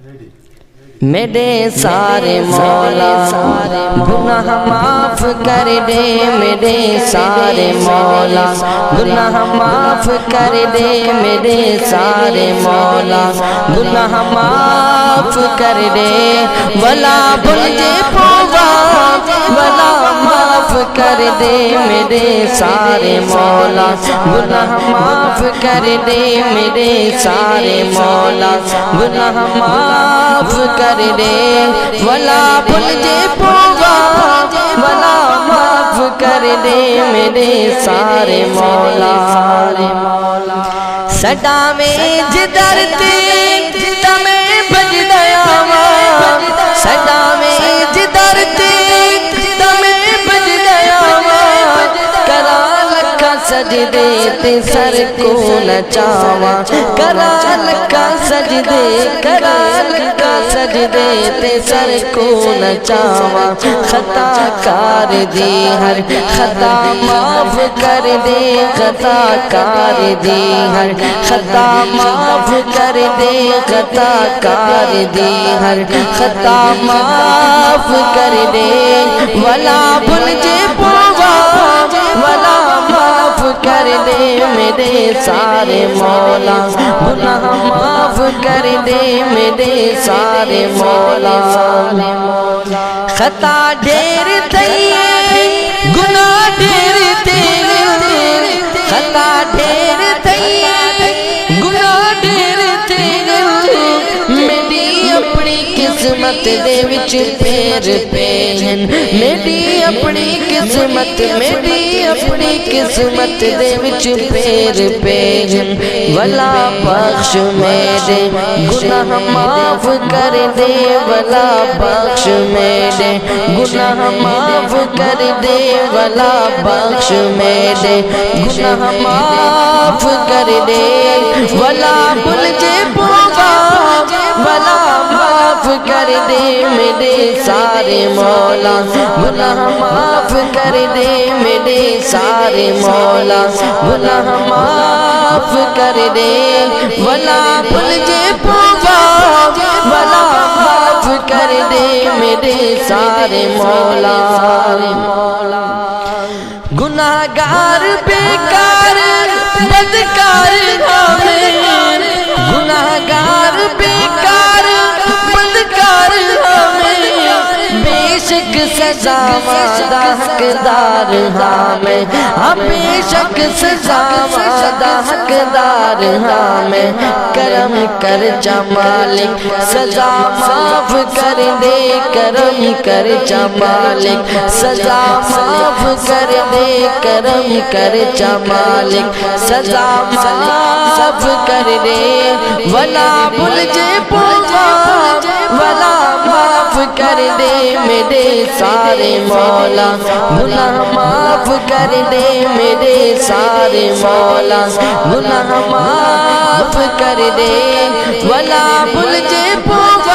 میڈے سارے مولا گناہ معاف کر دے، میرے سارے مولا گناہ معاف کر دے، میرے سارے مولا گناہ معاف کر دے، ولا بھلجے پووا ولا معاف کر دے، میرے سارے مولا گناہ معاف کر دے، میرے سارے مولا گناہ معاف کر دے، ولا بھلجے پووا ولا معاف کر دے، میرے سارے مولا سدا میں جدر تے تمہیں بج دیا وا، سدا میں جدر تے تمہیں بج دیا وا، کرا لکھا سجدے تے سر کو نچاوا، کرا لکھا سجدے، کرا لکھا سجدے تے سر کو نچاوا، خطا کار دی ہر خطا معاف کر دے، خطا کار دی ہر خطا معاف کر دے، خطا کار دی ہر خطا معاف کر دے، ولا بھلجے پووا ولا معاف کر دے، میرے سارے مولا گناہ معاف کر دے، میرے سارے مولا خطا ڈھیر تھی گناہ ڈھیر تھی، خطا ڈھیر تھی گناہ ڈھیر تھی، میری اپنی قسمت دے وچ پیر پین، میری اپنی قسمت، میری اپنی قسمت دے وچ پیر پین، ولا بخش میرے گناہ معاف کر دے، ولا بخش میرے گناہ معاف کر دے، ولا بخش میرے گناہ معاف کر دے، ولا بھلجے پووا ولا معاف کر دے، میرے سارے مولا گناہ معاف کر دے، میرے سارے مولا گناہ معاف کر دے، ولا بھلجے پووا ولا معاف کر دے، میرے سارے مولا گناہ گار بیکار بدکار ہمیں، گناہ گار بیکار بدکار ہمیں، بے شک سزا وعدہ حقدار ہمیں، بے شک سزا وعدہ حقدار ہمیں، کرم کر جا مالک سزا معاف کر دے، کرم کر جا مالک سزا معاف کر دے، کرم کر جا مالک سزا معاف کر دے، ولا بھلجے پووا ولا معاف کر دے، میرے سارے مولا گناہ معاف کر دے، میرے سارے مولا گناہ معاف کر دے، ولا بھلجے پووا